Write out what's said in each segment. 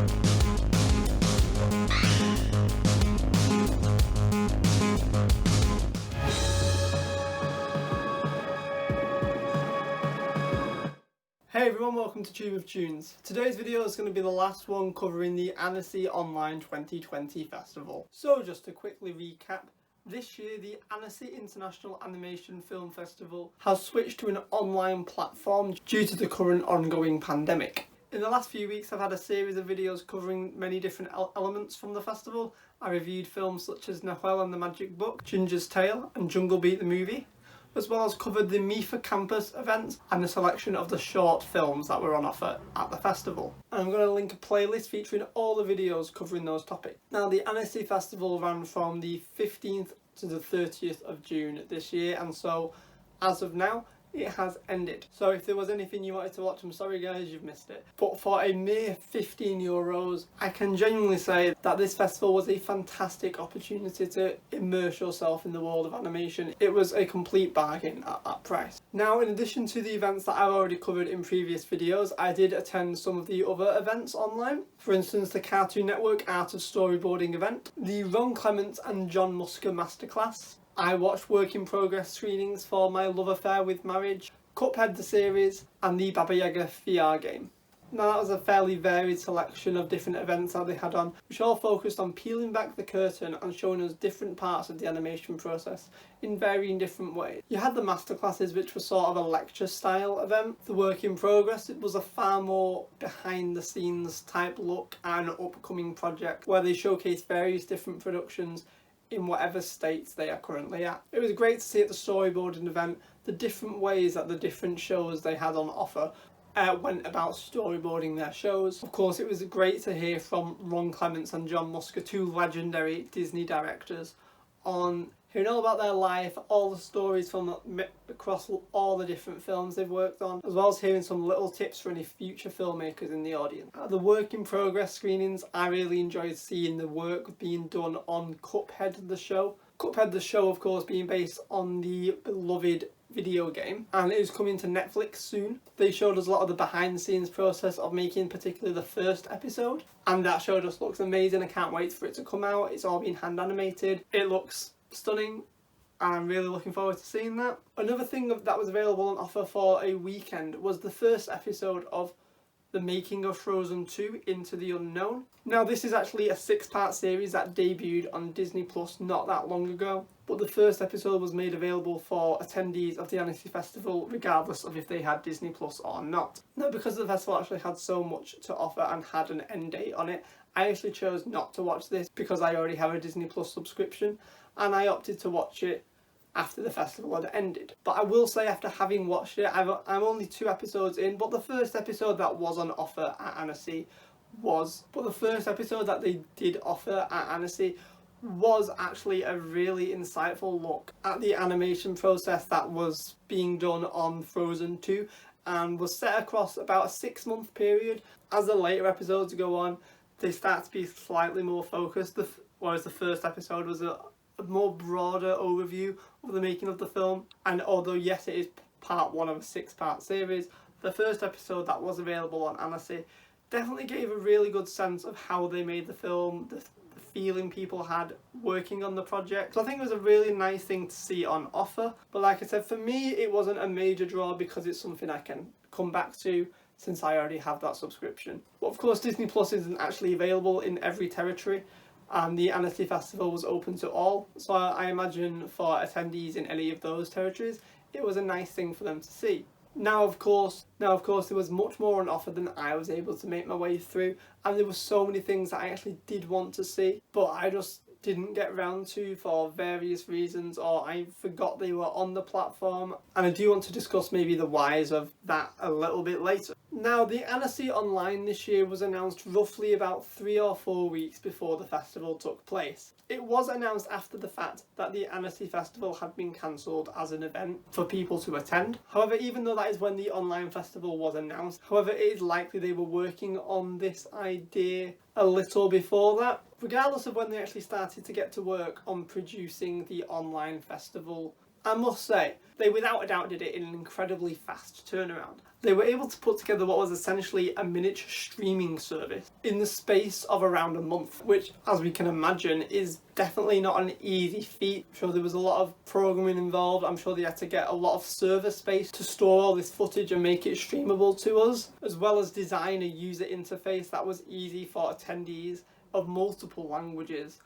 Hey everyone, welcome to Tube of Tunes. Today's video is going to be the last one covering the Annecy Online 2020 Festival. So just to quickly recap, this year the Annecy International Animation Film Festival has switched to an online platform due to the current ongoing pandemic. In the last few weeks I've had a series of videos covering many different elements from the festival. I reviewed films such as Noel and the Magic Book, Ginger's Tale and Jungle Beat the Movie, as well as covered the MIFA campus events and a selection of the short films that were on offer at the festival. And I'm going to link a playlist featuring all the videos covering those topics. Now, the Annecy Festival ran from the 15th to the 30th of June this year, and so as of now it has ended. So if there was anything you wanted to watch, I'm sorry guys, you've missed it. But for a mere €15, I can genuinely say that this festival was a fantastic opportunity to immerse yourself in the world of animation. It was a complete bargain at that price. Now, in addition to the events that I've already covered in previous videos, I did attend some of the other events online. For instance, the Cartoon Network Art of Storyboarding event, the Ron Clements and John Musker Masterclass. I watched work in progress screenings for My Love Affair with Marriage, Cuphead the series and the Baba Yaga VR game. Now that was a fairly varied selection of different events that they had on, which all focused on peeling back the curtain and showing us different parts of the animation process in varying different ways. You had the masterclasses, which was sort of a lecture style event. The work in progress, it was a far more behind the scenes type look at an upcoming project where they showcased various different productions in whatever states they are currently at. It was great to see at the storyboarding event the different ways that the different shows they had on offer went about storyboarding their shows. Of course, it was great to hear from Ron Clements and John Musker, two legendary Disney directors, on hearing all about their life, all the stories from across all the different films they've worked on, as well as hearing some little tips for any future filmmakers in the audience. At the work in progress screenings, I really enjoyed seeing the work being done on Cuphead the show. Cuphead the show, of course, being based on the beloved video game, and it is coming to Netflix soon. They showed us a lot of the behind the scenes process of making particularly the first episode, and that show just looks amazing. I can't wait for it to come out. It's all been hand animated. It looks stunning and I'm really looking forward to seeing that. Another thing that was available on offer for a weekend was the first episode of The Making of Frozen 2 Into the Unknown. Now, this is actually a 6-part series that debuted on Disney Plus not that long ago, but the first episode was made available for attendees of the Annecy Festival regardless of if they had Disney Plus or not. Now, because the festival actually had so much to offer and had an end date on it, I actually chose not to watch this because I already have a Disney Plus subscription, and I opted to watch it after the festival had ended. But I will say, after having watched it, I'm only 2 episodes in, but the first episode that was on offer at Annecy was actually a really insightful look at the animation process that was being done on Frozen 2 and was set across about a 6-month period. As the later episodes go on, they start to be slightly more focused, whereas the first episode was a more broader overview of the making of the film. And although yes, it is part 1 of a 6-part series, the first episode that was available on Annecy definitely gave a really good sense of how they made the film, the feeling people had working on the project. So I think it was a really nice thing to see on offer. But like I said, for me it wasn't a major draw because it's something I can come back to since I already have that subscription. But of course, Disney Plus isn't actually available in every territory, and the Annecy Festival was open to all, so I imagine for attendees in any of those territories it was a nice thing for them to see. Now of course there was much more on offer than I was able to make my way through, and there were so many things that I actually did want to see, but I just didn't get round to for various reasons, or I forgot they were on the platform, and I do want to discuss maybe the whys of that a little bit later. Now, the Annecy Online this year was announced roughly about 3 or 4 weeks before the festival took place. It was announced after the fact that the Annecy Festival had been cancelled as an event for people to attend. However, even though that is when the online festival was announced, however, it is likely they were working on this idea a little before that. Regardless of when they actually started to get to work on producing the online festival I must say, they without a doubt did it in an incredibly fast turnaround. They were able to put together what was essentially a miniature streaming service in the space of around a month, which, as we can imagine, is definitely not an easy feat. I'm sure there was a lot of programming involved. I'm sure they had to get a lot of server space to store all this footage and make it streamable to us, as well as design a user interface that was easy for attendees of multiple languages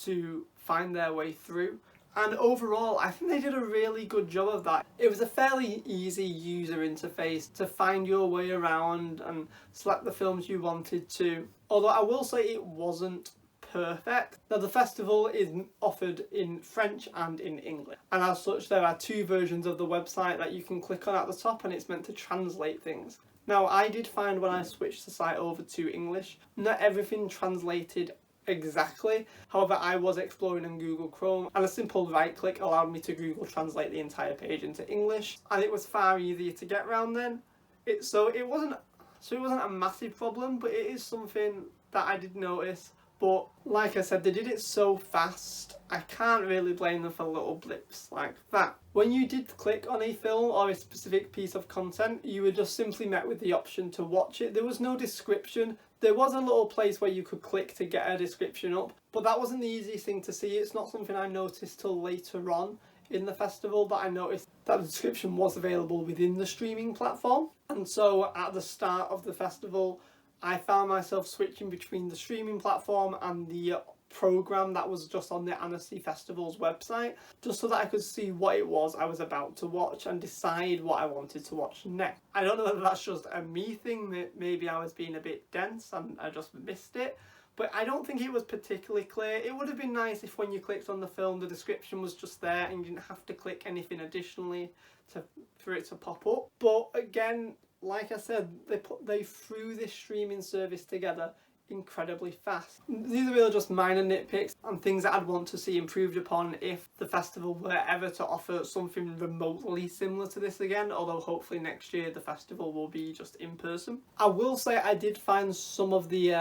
to find their way through. And overall, I think they did a really good job of that. It was a fairly easy user interface to find your way around and select the films you wanted to. Although I will say it wasn't perfect. Now, the festival is offered in French and in English. And as such, there are two versions of the website that you can click on at the top, and it's meant to translate things. Now, I did find when I switched the site over to English, not everything translated exactly. However, I was exploring in Google Chrome, and a simple right click allowed me to Google Translate the entire page into English, and it was far easier to get around then. It wasn't a massive problem, but it is something that I did notice. But like I said, they did it so fast, I can't really blame them for little blips like that. When you did click on a film or a specific piece of content, you were just simply met with the option to watch it. There was no description. There was a little place where you could click to get a description up, but that wasn't the easiest thing to see. It's not something I noticed till later on in the festival that I noticed that the description was available within the streaming platform. And so at the start of the festival, I found myself switching between the streaming platform and the program that was just on the Annecy Festival's website, just so that I could see what it was I was about to watch and decide what I wanted to watch next. I don't know whether that's just a me thing, that maybe I was being a bit dense and I just missed it, but I don't think it was particularly clear. It would have been nice if when you clicked on the film, the description was just there and you didn't have to click anything additionally for it to pop up. But again, like I said, they threw this streaming service together incredibly fast. These are really just minor nitpicks and things that I'd want to see improved upon if the festival were ever to offer something remotely similar to this again, although hopefully next year the festival will be just in person. I will say I did find some of the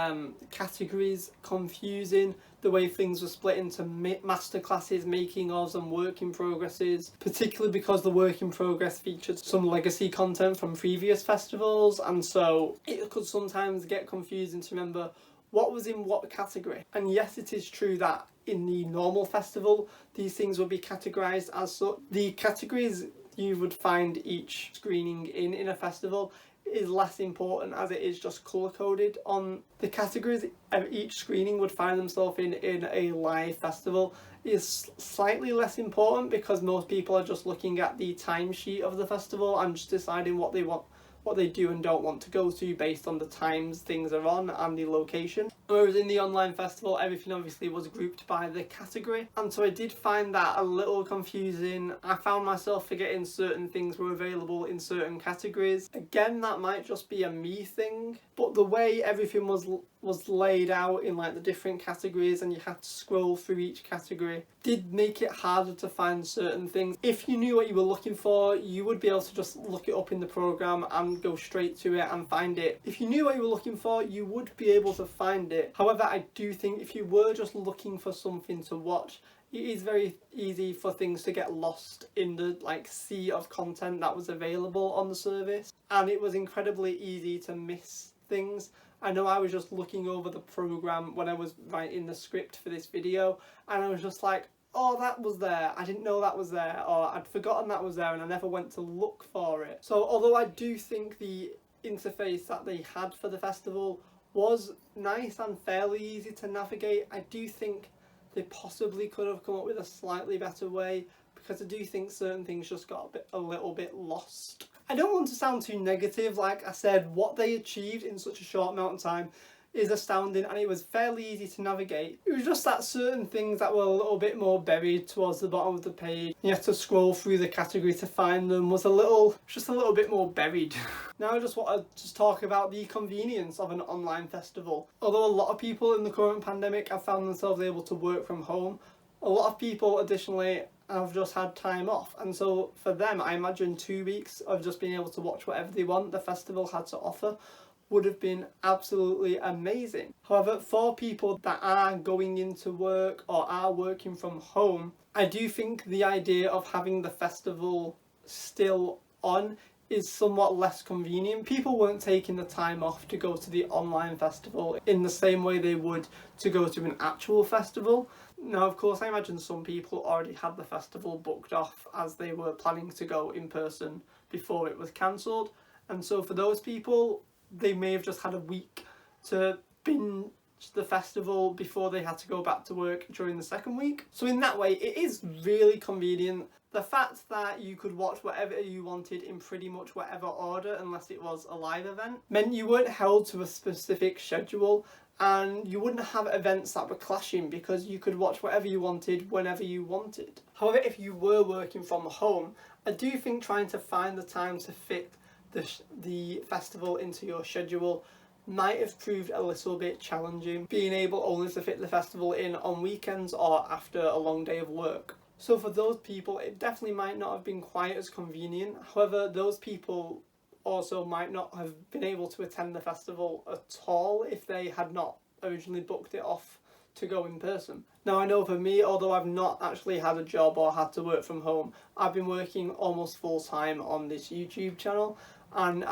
categories confusing, the way things were split into masterclasses, making ofs and work in progresses, particularly because the work in progress featured some legacy content from previous festivals, and so it could sometimes get confusing to remember what was in what category. And yes, it is true that in the normal festival these things would be categorized as such. The categories you would find each screening in a festival is less important, as it is just colour coded. On the categories of each screening would find themselves in a live festival is slightly less important, because most people are just looking at the timesheet of the festival and just deciding what they do and don't want to go to based on the times things are on and the location. Whereas in the online festival, everything obviously was grouped by the category, and so I did find that a little confusing. I found myself forgetting certain things were available in certain categories. Again, that might just be a me thing, but the way everything was laid out in like the different categories and you had to scroll through each category did make it harder to find certain things. If you knew what you were looking for, you would be able to just look it up in the program and go straight to it and find it. If you knew what you were looking for, you would be able to find it. However, I do think if you were just looking for something to watch, it is very easy for things to get lost in the sea of content that was available on the service, and it was incredibly easy to miss things. I know I was just looking over the program when I was writing the script for this video, and I was just like, oh, that was there, I didn't know that was there, or I'd forgotten that was there and I never went to look for it. So although I do think the interface that they had for the festival was nice and fairly easy to navigate, I do think they possibly could have come up with a slightly better way, because I do think certain things just got a little bit lost. I don't want to sound too negative. Like I said, what they achieved in such a short amount of time is astounding, and it was fairly easy to navigate. It was just that certain things that were a little bit more buried towards the bottom of the page, you had to scroll through the category to find them, was just a little bit more buried. Now I just want to talk about the convenience of an online festival. Although a lot of people in the current pandemic have found themselves able to work from home, a lot of people additionally have just had time off, and so for them I imagine 2 weeks of just being able to watch whatever they want the festival had to offer would have been absolutely amazing. However, for people that are going into work or are working from home, I do think the idea of having the festival still on is somewhat less convenient. People weren't taking the time off to go to the online festival in the same way they would to go to an actual festival. Now, of course, I imagine some people already had the festival booked off as they were planning to go in person before it was cancelled. And so for those people, they may have just had a week to binge the festival before they had to go back to work during the second week. So in that way, it is really convenient. The fact that you could watch whatever you wanted in pretty much whatever order, unless it was a live event, meant you weren't held to a specific schedule, and you wouldn't have events that were clashing because you could watch whatever you wanted whenever you wanted. However, if you were working from home, I do think trying to find the time to fit the festival into your schedule might have proved a little bit challenging, being able only to fit the festival in on weekends or after a long day of work. So for those people, it definitely might not have been quite as convenient. However, those people also might not have been able to attend the festival at all if they had not originally booked it off to go in person. Now, I know for me, although I've not actually had a job or had to work from home, I've been working almost full time on this YouTube channel, and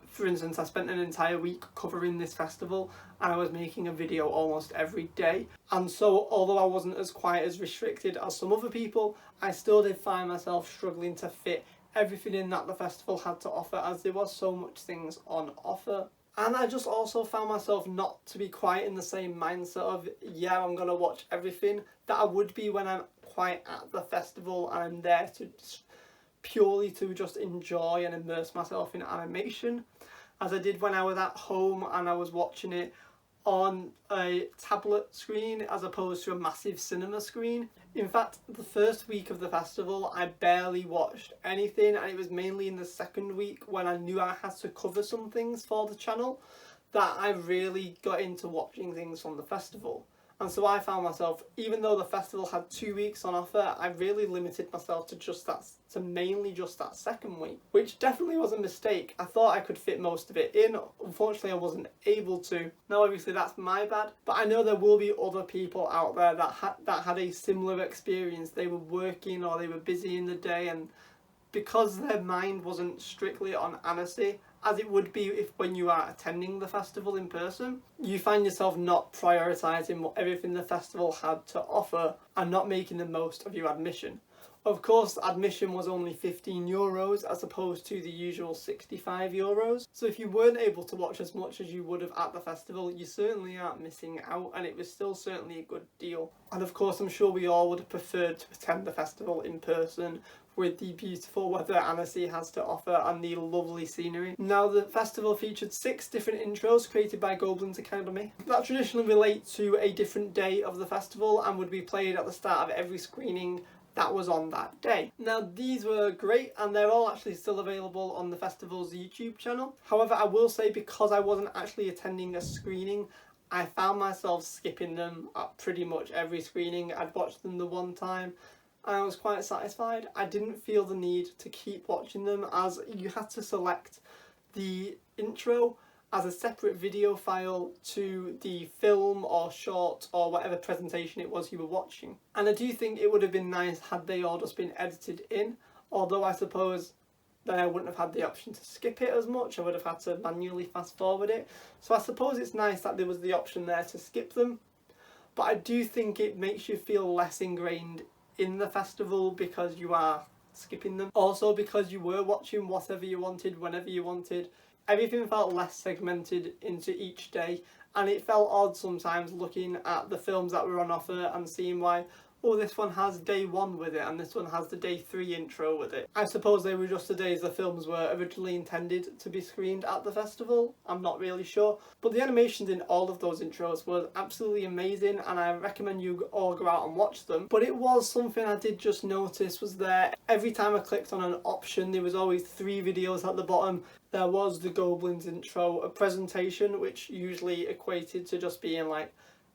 for instance, I spent an entire week covering this festival and I was making a video almost every day. And so although I wasn't as quite as restricted as some other people, I still did find myself struggling to fit everything in that the festival had to offer, as there was so much things on offer. And I just also found myself not to be quite in the same mindset of, yeah, I'm going to watch everything, that I would be when I'm quite at the festival and I'm there to purely to just enjoy and immerse myself in animation, as I did when I was at home and I was watching it on a tablet screen as opposed to a massive cinema screen. In fact, the first week of the festival I barely watched anything, and it was mainly in the second week when I knew I had to cover some things for the channel that I really got into watching things from the festival. And so I found myself, even though the festival had 2 weeks on offer, I really limited myself to mainly just that second week, which definitely was a mistake. I thought I could fit most of it in. Unfortunately, I wasn't able to. Now, obviously, that's my bad, but I know there will be other people out there that had a similar experience. They were working or they were busy in the day, and because their mind wasn't strictly on Annecy, as it would be if when you are attending the festival in person, you find yourself not prioritising everything the festival had to offer and not making the most of your admission. Of course, admission was only €15 as opposed to the usual €65. So if you weren't able to watch as much as you would have at the festival, you certainly aren't missing out, and it was still certainly a good deal. And of course, I'm sure we all would have preferred to attend the festival in person with the beautiful weather Annecy has to offer and the lovely scenery. Now, the festival featured 6 different intros created by Goblin's Academy that traditionally relate to a different day of the festival and would be played at the start of every screening that was on that day. Now, these were great and they're all actually still available on the festival's YouTube channel. However, I will say, because I wasn't actually attending a screening, I found myself skipping them at pretty much every screening. I'd watched them the one time and I was quite satisfied. I didn't feel the need to keep watching them, as you had to select the intro as a separate video file to the film or short or whatever presentation it was you were watching. And I do think it would have been nice had they all just been edited in, although I suppose then I wouldn't have had the option to skip it as much. I would have had to manually fast forward it. So I suppose it's nice that there was the option there to skip them, but I do think it makes you feel less ingrained in the festival because you are skipping them. Also, because you were watching whatever you wanted whenever you wanted, everything felt less segmented into each day, and it felt odd sometimes looking at the films that were on offer and seeing why, oh, this one has day 1 with it and this one has the day 3 intro with it. I suppose they were just the days the films were originally intended to be screened at the festival. I'm not really sure. But the animations in all of those intros were absolutely amazing, and I recommend you all go out and watch them. But it was something I did just notice was there. Every time I clicked on an option, there was always 3 videos at the bottom. There was the Goblins intro, a presentation, which usually equated to just being like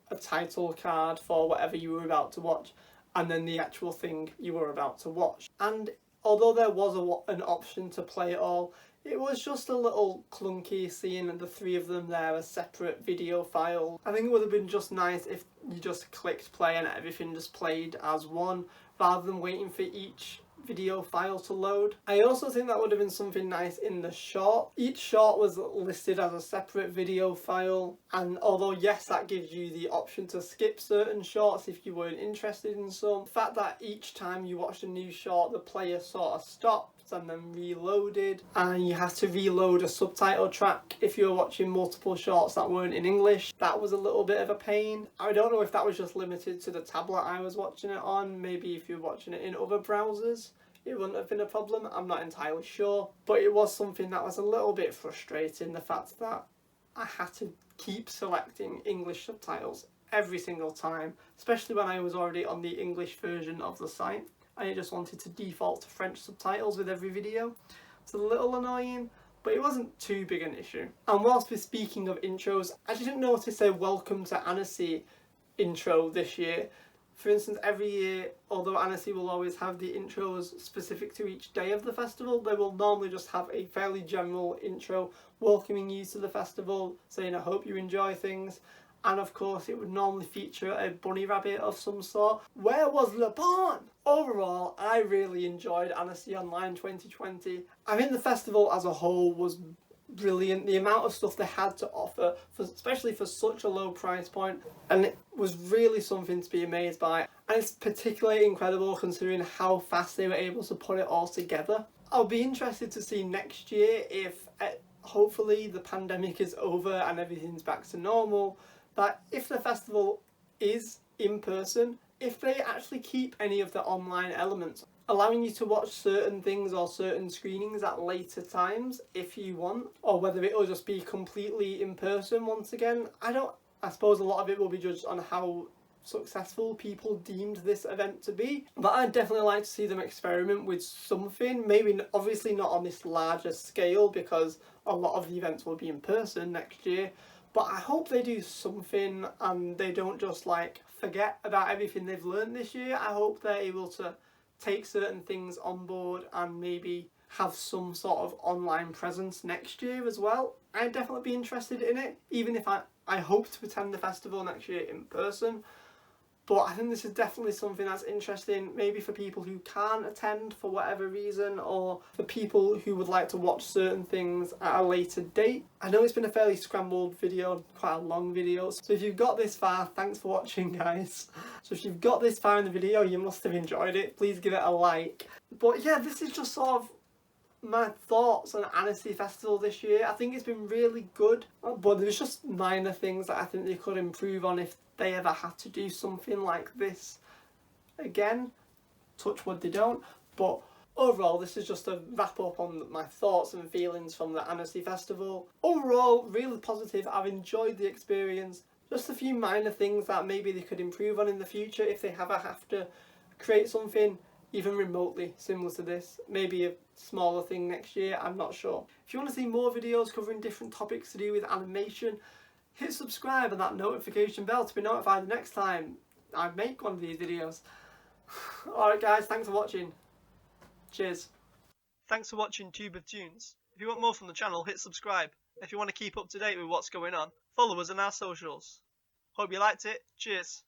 a title card for whatever you were about to watch, and then the actual thing you were about to watch. And although there was an option to play it all, It was just a little clunky seeing the three of them there as separate video files. I think it would have been just nice if you just clicked play and everything just played as one, rather than waiting for each video file to load. I also think that would have been something nice in the short. Each short was listed as a separate video file, and although yes, that gives you the option to skip certain shorts if you weren't interested in some, the fact that each time you watched a new short the player sort of stopped and then reloaded, and you have to reload a subtitle track if you're watching multiple shorts that weren't in English. That was a little bit of a pain. I don't know if that was just limited to the tablet I was watching it on. Maybe if you're watching it in other browsers it wouldn't have been a problem. I'm not entirely sure, but it was something that was a little bit frustrating, the fact that I had to keep selecting English subtitles every single time, especially when I was already on the English version of the site. I just wanted to default to French subtitles with every video. It's a little annoying, but it wasn't too big an issue. And whilst we're speaking of intros, I didn't notice a Welcome to Annecy intro this year. For instance, every year, although Annecy will always have the intros specific to each day of the festival, they will normally just have a fairly general intro welcoming you to the festival, saying I hope you enjoy things. And of course it would normally feature a bunny rabbit of some sort. Where was Le Bon? Overall, I really enjoyed Annecy Online 2020. I think the festival as a whole was brilliant. The amount of stuff they had to offer, especially for such a low price point, and it was really something to be amazed by. And it's particularly incredible considering how fast they were able to put it all together. I'll be interested to see next year if hopefully the pandemic is over and everything's back to normal, that if the festival is in person, if they actually keep any of the online elements, allowing you to watch certain things or certain screenings at later times if you want, or whether it will just be completely in person once again. I suppose a lot of it will be judged on how successful people deemed this event to be, but I'd definitely like to see them experiment with something, maybe obviously not on this larger scale because a lot of the events will be in person next year, but I hope they do something and they don't just like forget about everything they've learned this year. I hope they're able to take certain things on board and maybe have some sort of online presence next year as well. I'd definitely be interested in it, even if I hope to attend the festival next year in person. But I think this is definitely something that's interesting, maybe for people who can't attend for whatever reason, or for people who would like to watch certain things at a later date. I know it's been a fairly scrambled video, quite a long video, so if you've got this far, thanks for watching guys. So if you've got this far in the video, you must have enjoyed it. Please give it a like. But yeah, this is just sort of my thoughts on Annecy Festival this year. I think it's been really good, but there's just minor things that I think they could improve on if they ever had to do something like this again. Touch wood they don't. But overall, this is just a wrap up on my thoughts and feelings from the Annecy Festival. Overall, really positive. I've enjoyed the experience. Just a few minor things that maybe they could improve on in the future if they ever have to create something even remotely similar to this. Maybe a smaller thing next year, I'm not sure. If you want to see more videos covering different topics to do with animation, hit subscribe and that notification bell to be notified the next time I make one of these videos. Alright guys, thanks for watching. Cheers. Thanks for watching Tube of Tunes. If you want more from the channel, hit subscribe. If you want to keep up to date with what's going on, follow us on our socials. Hope you liked it. Cheers.